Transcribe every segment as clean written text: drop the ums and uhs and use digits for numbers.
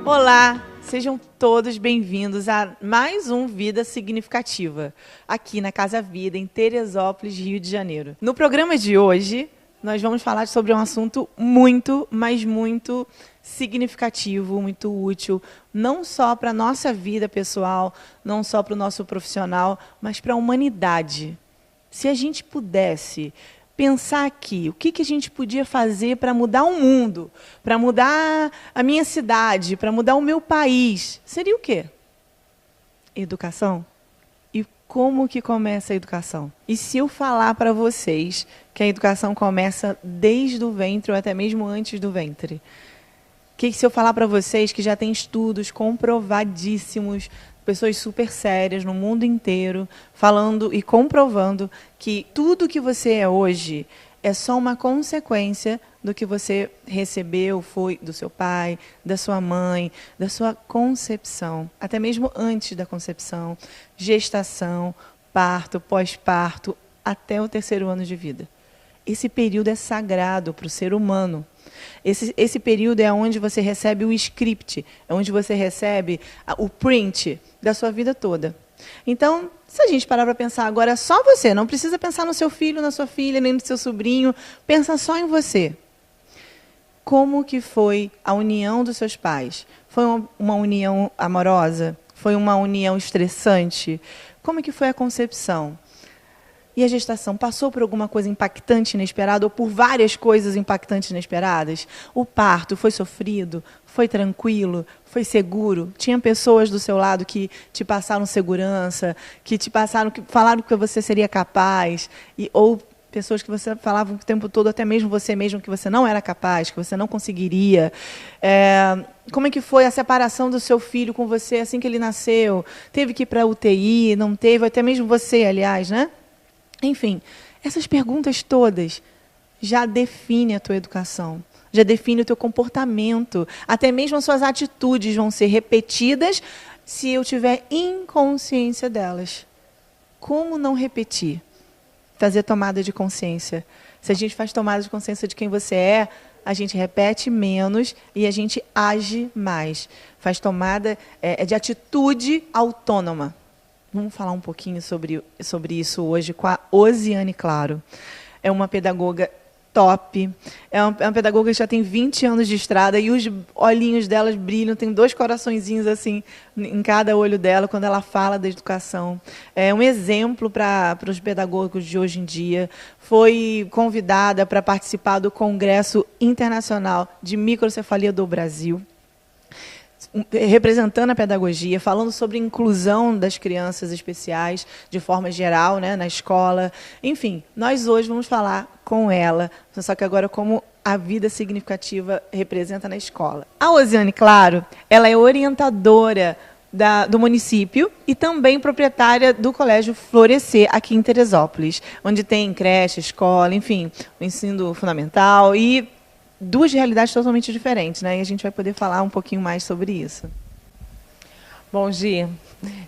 Olá, sejam todos bem-vindos a mais um Vida Significativa, aqui na Casa Vida, em Teresópolis, Rio de Janeiro. No programa de hoje, nós vamos falar sobre um assunto muito, mas muito significativo, muito útil, não só para a nossa vida pessoal, não só para o nosso profissional, mas para a humanidade. Se a gente pudesse pensar aqui, o que a gente podia fazer para mudar o mundo, para mudar a minha cidade, para mudar o meu país, seria o quê? Educação? E como que começa a educação? E se eu falar para vocês que a educação começa desde o ventre ou até mesmo antes do ventre? Que se eu falar para vocês que já tem estudos comprovadíssimos, pessoas super sérias no mundo inteiro, falando e comprovando que tudo que você é hoje é só uma consequência do que você recebeu, foi do seu pai, da sua mãe, da sua concepção, até mesmo antes da concepção, gestação, parto, pós-parto, até o 3º ano de vida. Esse período é sagrado para o ser humano. Esse período é onde você recebe o script, é onde você recebe o print da sua vida toda. Então, se a gente parar para pensar agora, só você, não precisa pensar no seu filho, na sua filha, nem no seu sobrinho, pensa só em você. Como que foi a união dos seus pais? Foi uma união amorosa? Foi uma união estressante? Como que foi a concepção? E a gestação passou por alguma coisa impactante, inesperada, ou por várias coisas impactantes, inesperadas? O parto foi sofrido? Foi tranquilo? Foi seguro? Tinha pessoas do seu lado que te passaram segurança, que te passaram, que falaram que você seria capaz, ou pessoas que você falava o tempo todo, até mesmo você mesmo, que você não era capaz, que você não conseguiria. Como é que foi a separação do seu filho com você assim que ele nasceu? Teve que ir para a UTI? Não teve? Até mesmo você, aliás, né? Enfim, essas perguntas todas já definem a tua educação, já definem o teu comportamento, até mesmo as suas atitudes vão ser repetidas se eu tiver inconsciência delas. Como não repetir? Fazer tomada de consciência. Se a gente faz tomada de consciência de quem você é, a gente repete menos e a gente age mais. Faz tomada de atitude autônoma. Vamos falar um pouquinho sobre isso hoje com a Osiane Claro. É uma pedagoga top, é uma pedagoga que já tem 20 anos de estrada e os olhinhos delas brilham, tem 2 coraçõezinhos assim em cada olho dela quando ela fala da educação. É um exemplo para os pedagogos de hoje em dia. Foi convidada para participar do Congresso Internacional de Microcefalia do Brasil, representando a pedagogia, falando sobre inclusão das crianças especiais, de forma geral, né, na escola. Enfim, nós hoje vamos falar com ela, só que agora como a vida significativa representa na escola. A Osiane Claro, ela é orientadora do município e também proprietária do Colégio Florescer, aqui em Teresópolis, onde tem creche, escola, enfim, o ensino fundamental e 2 realidades totalmente diferentes, né? E a gente vai poder falar um pouquinho mais sobre isso. Bom, Gi,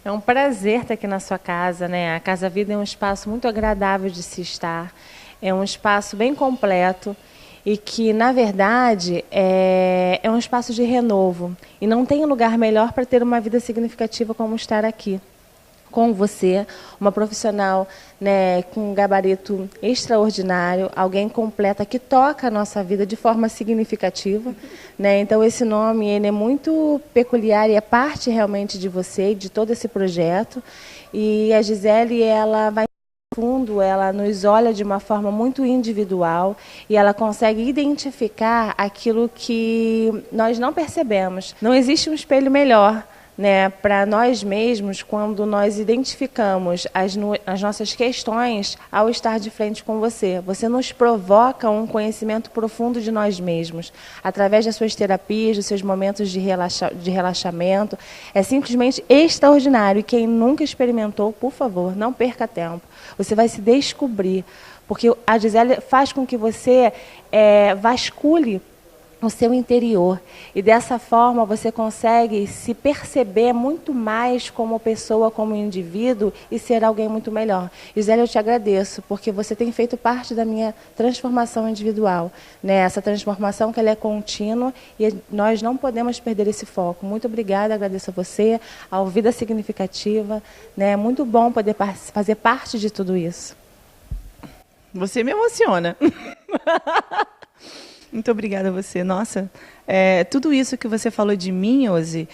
é um prazer estar aqui na sua casa, né? A Casa Vida é um espaço muito agradável de se estar, é um espaço bem completo e que, na verdade, é um espaço de renovo. E não tem lugar melhor para ter uma vida significativa como estar aqui com você, uma profissional, né, com um gabarito extraordinário, alguém completa que toca a nossa vida de forma significativa, né? Então esse nome ele é muito peculiar e é parte realmente de você e de todo esse projeto. E a Gisele, ela vai fundo, ela nos olha de uma forma muito individual e ela consegue identificar aquilo que nós não percebemos. Não existe um espelho melhor, né, para nós mesmos quando nós identificamos as nossas questões ao estar de frente com você. Você nos provoca um conhecimento profundo de nós mesmos, através das suas terapias, dos seus momentos de relaxamento. É simplesmente extraordinário. E quem nunca experimentou, por favor, não perca tempo. Você vai se descobrir, porque a Gisele faz com que você vasculhe o seu interior. E dessa forma você consegue se perceber muito mais como pessoa, como indivíduo e ser alguém muito melhor. Gisele, eu te agradeço, porque você tem feito parte da minha transformação individual, né? Essa transformação que ela é contínua e nós não podemos perder esse foco. Muito obrigada, agradeço a você, ao Vida Significativa, né? É muito bom poder fazer parte de tudo isso. Você me emociona. Muito obrigada a você. Nossa, tudo isso que você falou de mim, Ozzy,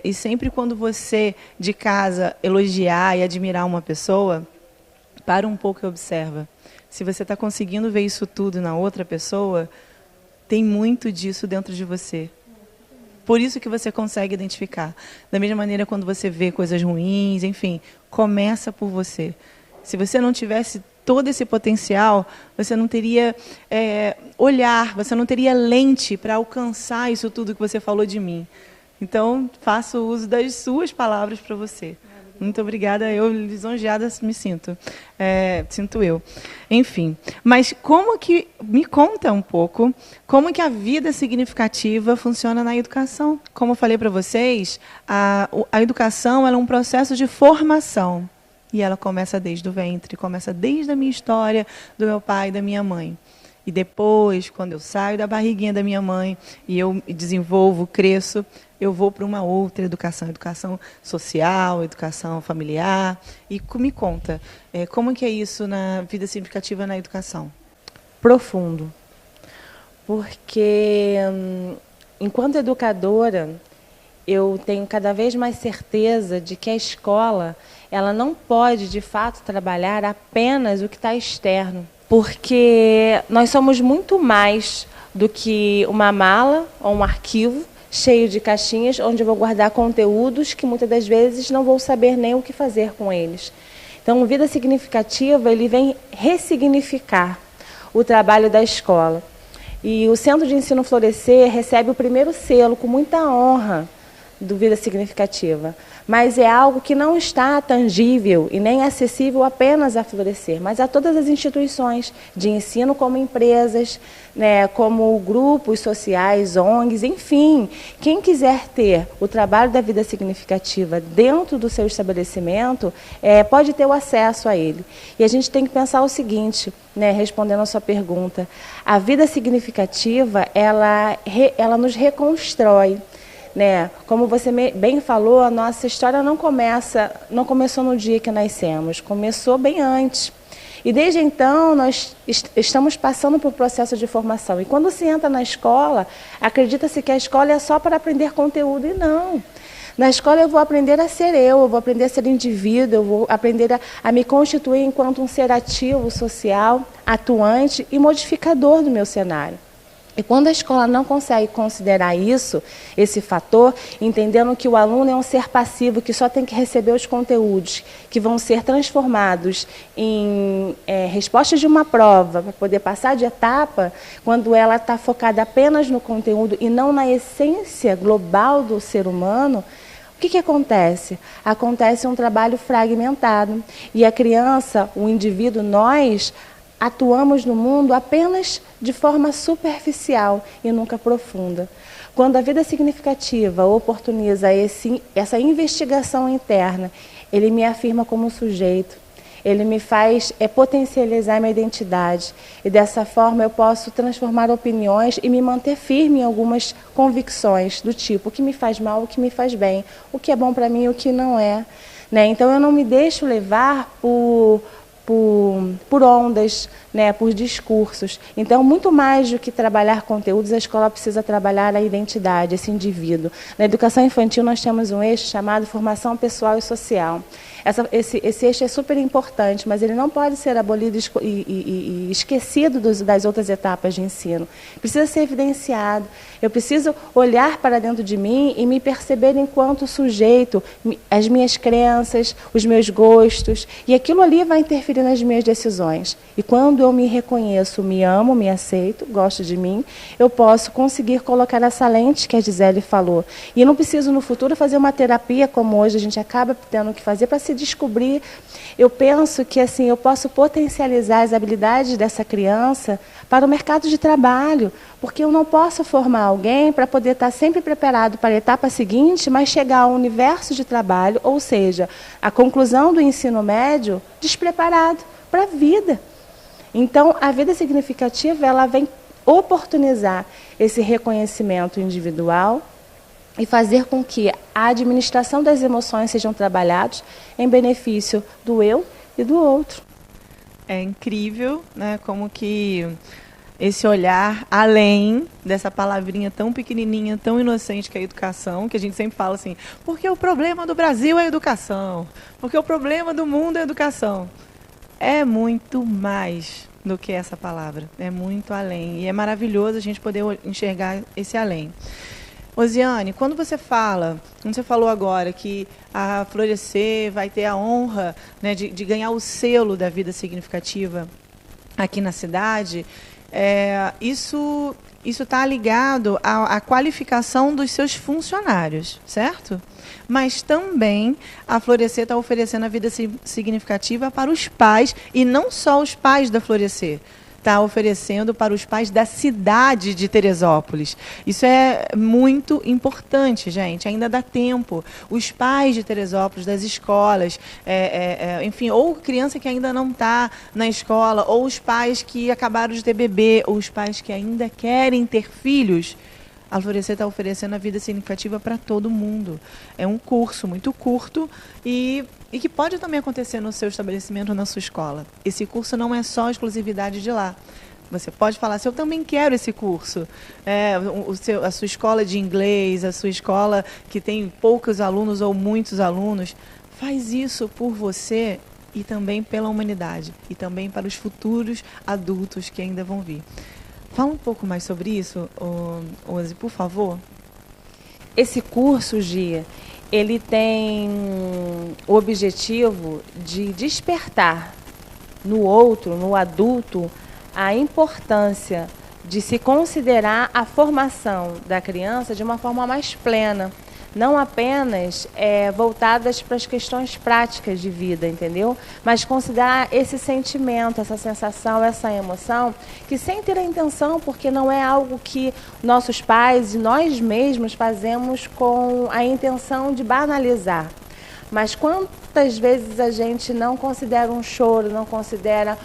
e sempre quando você, de casa, elogiar e admirar uma pessoa, para um pouco e observa. Se você está conseguindo ver isso tudo na outra pessoa, tem muito disso dentro de você. Por isso que você consegue identificar. Da mesma maneira, quando você vê coisas ruins, enfim, começa por você. Se você não tivesse todo esse potencial, você não teria olhar, você não teria lente para alcançar isso tudo que você falou de mim. Então, faço uso das suas palavras para você. Muito obrigada, eu lisonjeada me sinto. Sinto eu. Enfim, mas me conta um pouco, como que a vida significativa funciona na educação? Como eu falei para vocês, a educação ela é um processo de formação. E ela começa desde o ventre, começa desde a minha história, do meu pai e da minha mãe. E depois, quando eu saio da barriguinha da minha mãe e eu desenvolvo, cresço, eu vou para uma outra educação social, educação familiar. E me conta, como que é isso na vida significativa na educação? Profundo. Porque, enquanto educadora, eu tenho cada vez mais certeza de que a escola ela não pode, de fato, trabalhar apenas o que está externo. Porque nós somos muito mais do que uma mala ou um arquivo cheio de caixinhas onde eu vou guardar conteúdos que muitas das vezes não vou saber nem o que fazer com eles. Então, o Vida Significativa ele vem ressignificar o trabalho da escola. E o Centro de Ensino Florescer recebe o primeiro selo com muita honra do Vida Significativa, mas é algo que não está tangível e nem acessível apenas a Florescer, mas a todas as instituições de ensino, como empresas, né, como grupos sociais, ONGs, enfim. Quem quiser ter o trabalho da Vida Significativa dentro do seu estabelecimento, pode ter o acesso a ele. E a gente tem que pensar o seguinte, né, respondendo a sua pergunta, a Vida Significativa, ela nos reconstrói. Né? Como você bem falou, a nossa história não começou no dia que nascemos, começou bem antes. E desde então nós estamos passando por um processo de formação. E quando se entra na escola, acredita-se que a escola é só para aprender conteúdo, e não. Na escola eu vou aprender a ser eu vou aprender a ser indivíduo, eu vou aprender a me constituir enquanto um ser ativo, social, atuante e modificador do meu cenário. E quando a escola não consegue considerar isso, esse fator, entendendo que o aluno é um ser passivo, que só tem que receber os conteúdos, que vão ser transformados em respostas de uma prova, para poder passar de etapa, quando ela está focada apenas no conteúdo e não na essência global do ser humano, o que acontece? Acontece um trabalho fragmentado. E a criança, o indivíduo, nós atuamos no mundo apenas de forma superficial e nunca profunda. Quando a Vida Significativa oportuniza essa investigação interna, ele me afirma como sujeito, ele me faz potencializar minha identidade. E dessa forma eu posso transformar opiniões e me manter firme em algumas convicções do tipo, o que me faz mal, o que me faz bem, o que é bom para mim e o que não é. Né? Então eu não me deixo levar por ondas, né, por discursos. Então, muito mais do que trabalhar conteúdos, a escola precisa trabalhar a identidade, esse indivíduo. Na educação infantil, nós temos um eixo chamado formação pessoal e social. Esse eixo é super importante, mas ele não pode ser abolido e esquecido das outras etapas de ensino. Precisa ser evidenciado. Eu preciso olhar para dentro de mim e me perceber enquanto sujeito, as minhas crenças, os meus gostos, e aquilo ali vai interferir nas minhas decisões. E quando eu me reconheço, me amo, me aceito, gosto de mim, eu posso conseguir colocar essa lente que a Gisele falou. E eu não preciso, no futuro, fazer uma terapia, como hoje a gente acaba tendo que fazer, para se descobrir. Eu penso que assim, eu posso potencializar as habilidades dessa criança para o mercado de trabalho, porque eu não posso formar alguém para poder estar sempre preparado para a etapa seguinte, mas chegar ao universo de trabalho, ou seja, a conclusão do ensino médio, despreparado para a vida. Então, a vida significativa, ela vem oportunizar esse reconhecimento individual e fazer com que a administração das emoções sejam trabalhados em benefício do eu e do outro. É incrível, né, como que esse olhar além dessa palavrinha tão pequenininha, tão inocente que é a educação, que a gente sempre fala assim, porque o problema do Brasil é a educação, porque o problema do mundo é a educação. É muito mais do que essa palavra, é muito além. E é maravilhoso a gente poder enxergar esse além. Osiane, quando você falou agora que a Florescer vai ter a honra, né, de ganhar o selo da vida significativa aqui na cidade, isso está ligado à qualificação dos seus funcionários, certo? Mas também a Florescer está oferecendo a vida significativa para os pais, e não só os pais da Florescer. Está oferecendo para os pais da cidade de Teresópolis. Isso é muito importante, gente. Ainda dá tempo. Os pais de Teresópolis, das escolas, enfim, ou criança que ainda não está na escola, ou os pais que acabaram de ter bebê, ou os pais que ainda querem ter filhos, a Florescer está oferecendo a vida significativa para todo mundo. É um curso muito curto e que pode também acontecer no seu estabelecimento ou na sua escola. Esse curso não é só exclusividade de lá. Você pode falar assim, eu também quero esse curso. A sua escola de inglês, a sua escola que tem poucos alunos ou muitos alunos, faz isso por você e também pela humanidade. E também para os futuros adultos que ainda vão vir. Fala um pouco mais sobre isso, Ozi, por favor. Esse curso, Gia, ele tem o objetivo de despertar no outro, no adulto, a importância de se considerar a formação da criança de uma forma mais plena, não apenas voltadas para as questões práticas de vida, entendeu? Mas considerar esse sentimento, essa sensação, essa emoção, que sem ter a intenção, porque não é algo que nossos pais e nós mesmos fazemos com a intenção de banalizar. Mas quantas vezes a gente não considera um choro, não considera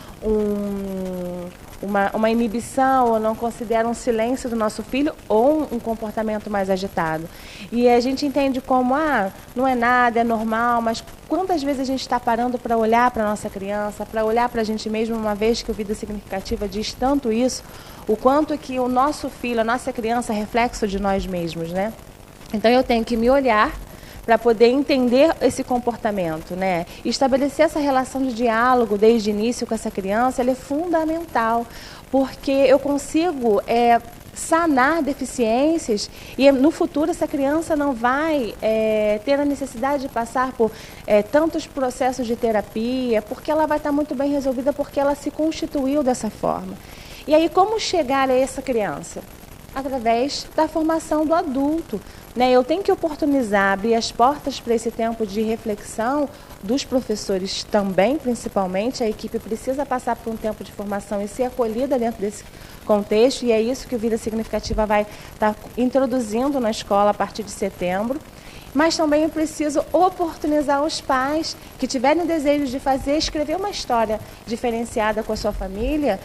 uma inibição, ou não considera um silêncio do nosso filho ou um comportamento mais agitado. E a gente entende como, não é nada, é normal, mas quantas vezes a gente está parando para olhar para a nossa criança, para olhar para a gente mesmo, uma vez que o Vida Significativa diz tanto isso, o quanto que o nosso filho, a nossa criança é reflexo de nós mesmos, né? Então eu tenho que me olhar para poder entender esse comportamento, né? E estabelecer essa relação de diálogo desde o início com essa criança, ela é fundamental, porque eu consigo sanar deficiências e no futuro essa criança não vai ter a necessidade de passar por tantos processos de terapia, porque ela vai estar muito bem resolvida, porque ela se constituiu dessa forma. E aí, como chegar a essa criança? Através da formação do adulto, né? Eu tenho que oportunizar, abrir as portas para esse tempo de reflexão dos professores também, principalmente. A equipe precisa passar por um tempo de formação e ser acolhida dentro desse contexto, e é isso que o Vida Significativa vai estar introduzindo na escola a partir de setembro. Mas também eu preciso oportunizar os pais que tiverem o desejo de escrever uma história diferenciada com a sua família,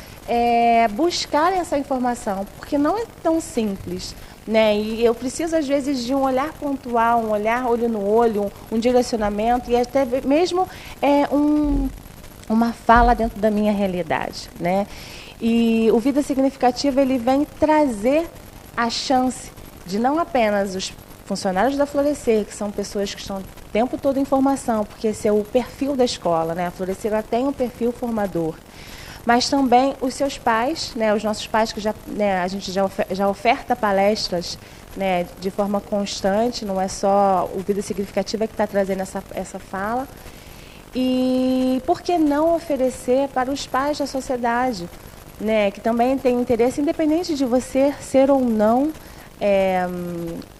buscarem essa informação, porque não é tão simples, né? E eu preciso, às vezes, de um olhar pontual, um olhar olho no olho, um direcionamento e até mesmo uma fala dentro da minha realidade, né? E o Vida Significativa, ele vem trazer a chance de não apenas os funcionários da Florescer, que são pessoas que estão o tempo todo em formação, porque esse é o perfil da escola, né? A Florescer ela tem um perfil formador. Mas também os seus pais, né? Os nossos pais, que a gente já oferta palestras, né? De forma constante, não é só o Vida Significativa que está trazendo essa fala. E por que não oferecer para os pais da sociedade, né? Que também tem interesse, independente de você ser ou não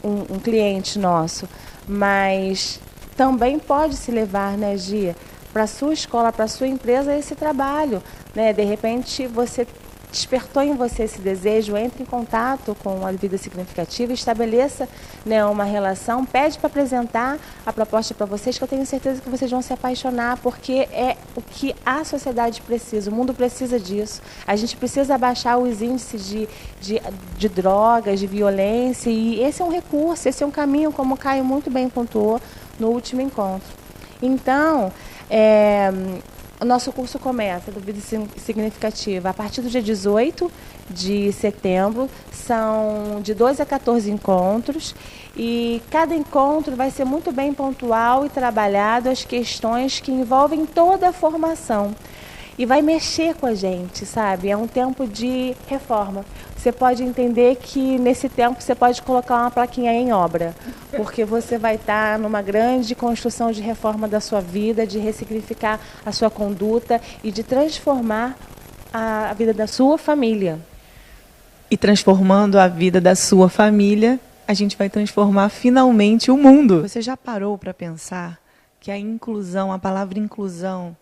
um cliente nosso, mas também pode se levar, né, Gia, para a sua escola, para a sua empresa, esse trabalho, né? De repente, você despertou em você esse desejo, entre em contato com a vida significativa, estabeleça, né, uma relação, pede para apresentar a proposta para vocês, que eu tenho certeza que vocês vão se apaixonar, porque é o que a sociedade precisa, o mundo precisa disso. A gente precisa abaixar os índices de drogas, de violência, e esse é um recurso, esse é um caminho, como o Caio muito bem pontuou no último encontro. Então, o nosso curso começa, do Vida Significativa, a partir do dia 18 de setembro. São de 12 a 14 encontros. E cada encontro vai ser muito bem pontual e trabalhado as questões que envolvem toda a formação. E vai mexer com a gente, sabe? É um tempo de reforma. Você pode entender que nesse tempo você pode colocar uma plaquinha em obra, porque você vai estar numa grande construção de reforma da sua vida, de ressignificar a sua conduta e de transformar a vida da sua família. E transformando a vida da sua família, a gente vai transformar finalmente o mundo. Você já parou para pensar que a inclusão, a palavra inclusão,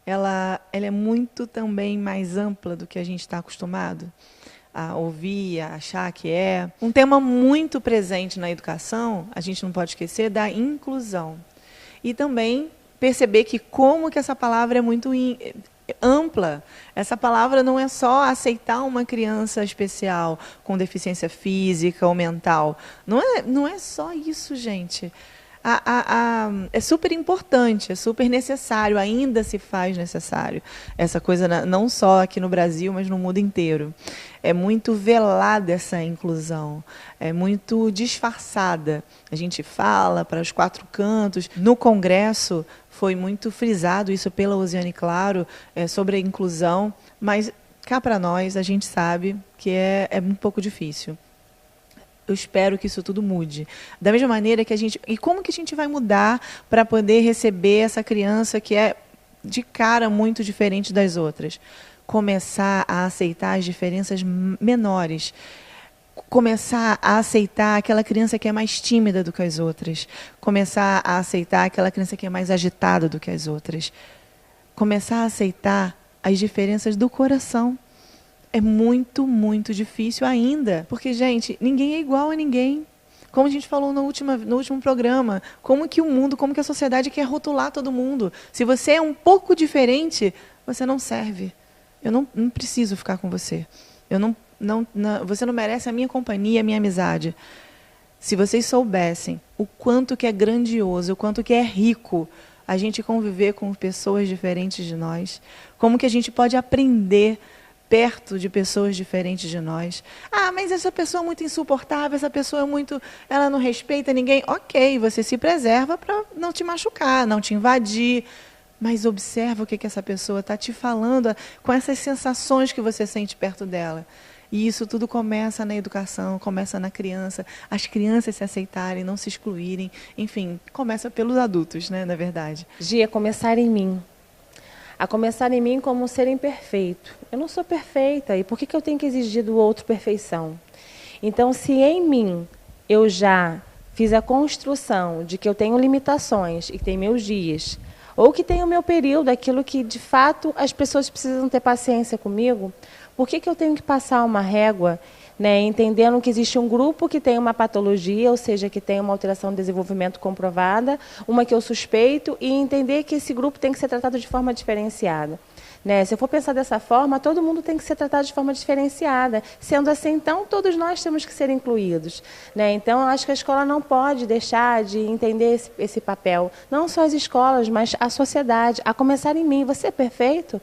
ela é muito também mais ampla do que a gente está acostumado a ouvir, a achar que é. Um tema muito presente na educação, a gente não pode esquecer, da inclusão. E também perceber que como que essa palavra é muito ampla. Essa palavra não é só aceitar uma criança especial com deficiência física ou mental. Não é só isso, gente. É super importante, é super necessário, ainda se faz necessário. Essa coisa não só aqui no Brasil, mas no mundo inteiro. É muito velada essa inclusão, é muito disfarçada. A gente fala para os quatro cantos. No Congresso foi muito frisado isso pela Osiane Claro, sobre a inclusão, mas cá para nós a gente sabe que é um pouco difícil. Eu espero que isso tudo mude. Da mesma maneira que a gente... E como que a gente vai mudar para poder receber essa criança que é de cara muito diferente das outras? Começar a aceitar as diferenças menores. Começar a aceitar aquela criança que é mais tímida do que as outras. Começar a aceitar aquela criança que é mais agitada do que as outras. Começar a aceitar as diferenças do coração. É muito, muito difícil ainda. Porque, gente, ninguém é igual a ninguém. Como a gente falou no último programa, como que o mundo, como que a sociedade quer rotular todo mundo. Se você é um pouco diferente, você não serve. Eu não preciso ficar com você. Você não merece a minha companhia, a minha amizade. Se vocês soubessem o quanto que é grandioso, o quanto que é rico a gente conviver com pessoas diferentes de nós, como que a gente pode aprender perto de pessoas diferentes de nós. Ah, mas essa pessoa é muito insuportável, essa pessoa ela não respeita ninguém. Ok, você se preserva para não te machucar, não te invadir, mas observa o que essa pessoa está te falando, com essas sensações que você sente perto dela. E isso tudo começa na educação, começa na criança, as crianças se aceitarem, não se excluírem, enfim, começa pelos adultos, né, na verdade. Gia, começar em mim. A começar em mim como um ser imperfeito. Eu não sou perfeita, e por que eu tenho que exigir do outro perfeição? Então, se em mim eu já fiz a construção de que eu tenho limitações e que tenho meus dias, ou que tenho o meu período, aquilo que de fato as pessoas precisam ter paciência comigo, por que eu tenho que passar uma régua, né, entendendo que existe um grupo que tem uma patologia, ou seja, que tem uma alteração de desenvolvimento comprovada, uma que eu suspeito, e entender que esse grupo tem que ser tratado de forma diferenciada. Né? Se eu for pensar dessa forma, todo mundo tem que ser tratado de forma diferenciada. Sendo assim, então, todos nós temos que ser incluídos. Né? Então, eu acho que a escola não pode deixar de entender esse papel. Não só as escolas, mas a sociedade. A começar em mim. Você é perfeito? O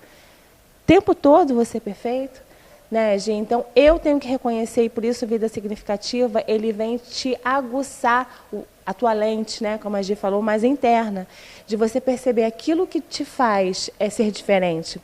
tempo todo você é perfeito? Né, Gi? Então, eu tenho que reconhecer, e por isso Vida Significativa, ele vem te aguçar a tua lente, né, como a Gi falou, mais interna, de você perceber aquilo que te faz ser diferente.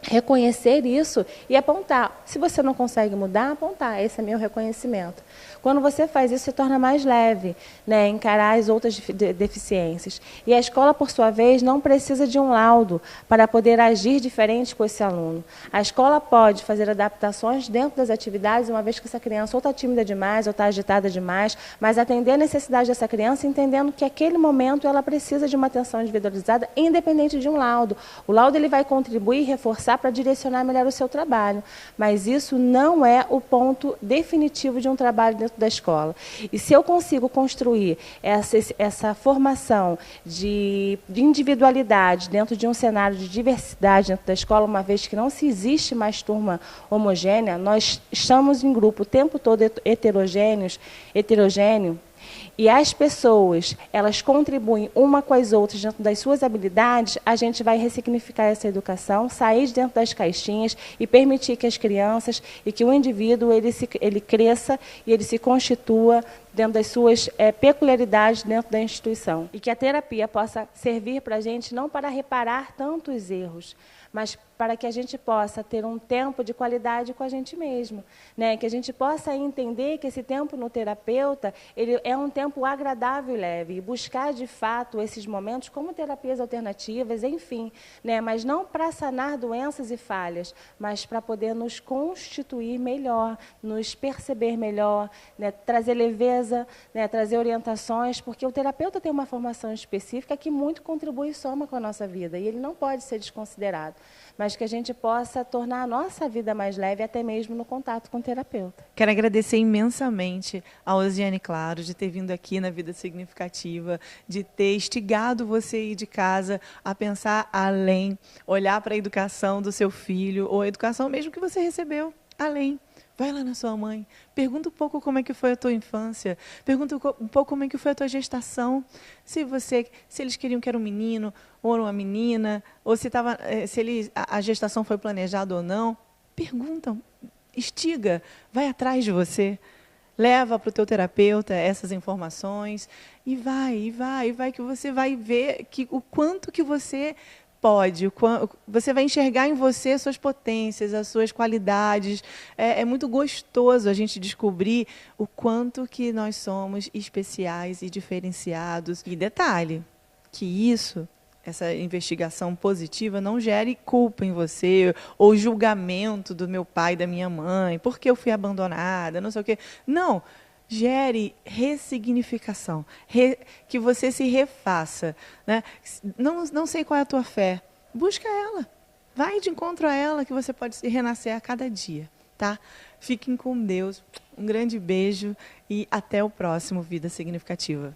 Reconhecer isso e apontar. Se você não consegue mudar, apontar. Esse é meu reconhecimento. Quando você faz isso, se torna mais leve, né, encarar as outras deficiências. E a escola, por sua vez, não precisa de um laudo para poder agir diferente com esse aluno. A escola pode fazer adaptações dentro das atividades, uma vez que essa criança ou está tímida demais, ou está agitada demais, mas atender a necessidade dessa criança, entendendo que aquele momento ela precisa de uma atenção individualizada, independente de um laudo. O laudo ele vai contribuir e reforçar conversar para direcionar melhor o seu trabalho. Mas isso não é o ponto definitivo de um trabalho dentro da escola. E se eu consigo construir essa formação de individualidade dentro de um cenário de diversidade dentro da escola, uma vez que não se existe mais turma homogênea, nós estamos em grupo o tempo todo heterogêneo, e as pessoas, elas contribuem uma com as outras dentro das suas habilidades, a gente vai ressignificar essa educação, sair de dentro das caixinhas e permitir que as crianças e que o indivíduo ele cresça e ele se constitua dentro das suas peculiaridades dentro da instituição. E que a terapia possa servir para a gente não para reparar tantos erros, mas para que a gente possa ter um tempo de qualidade com a gente mesmo, né? Que a gente possa entender que esse tempo no terapeuta ele é um tempo agradável e leve, e buscar, de fato, esses momentos como terapias alternativas, enfim, né? Mas não para sanar doenças e falhas, mas para poder nos constituir melhor, nos perceber melhor, né? Trazer leveza, né? Trazer orientações, porque o terapeuta tem uma formação específica que muito contribui e soma com a nossa vida, e ele não pode ser desconsiderado, mas que a gente possa tornar a nossa vida mais leve, até mesmo no contato com o terapeuta. Quero agradecer imensamente a Osiane Claro de ter vindo aqui na Vida Significativa, de ter instigado você aí de casa a pensar além, olhar para a educação do seu filho, ou a educação mesmo que você recebeu, além. Vai lá na sua mãe, pergunta um pouco como é que foi a tua infância, pergunta um pouco como é que foi a tua gestação, se eles queriam que era um menino ou uma menina, ou se a gestação foi planejada ou não. Pergunta, instiga, vai atrás de você, leva para o teu terapeuta essas informações e vai que você vai ver o quanto que você pode, você vai enxergar em você as suas potências, as suas qualidades. É muito gostoso a gente descobrir o quanto que nós somos especiais e diferenciados. E detalhe, que essa investigação positiva não gere culpa em você, ou julgamento do meu pai e da minha mãe, porque eu fui abandonada, não sei o quê. Não. Gere ressignificação, que você se refaça, né? Não sei qual é a tua fé, busca ela, vai de encontro a ela, que você pode se renascer a cada dia, tá? Fiquem com Deus, um grande beijo e até o próximo Vida Significativa.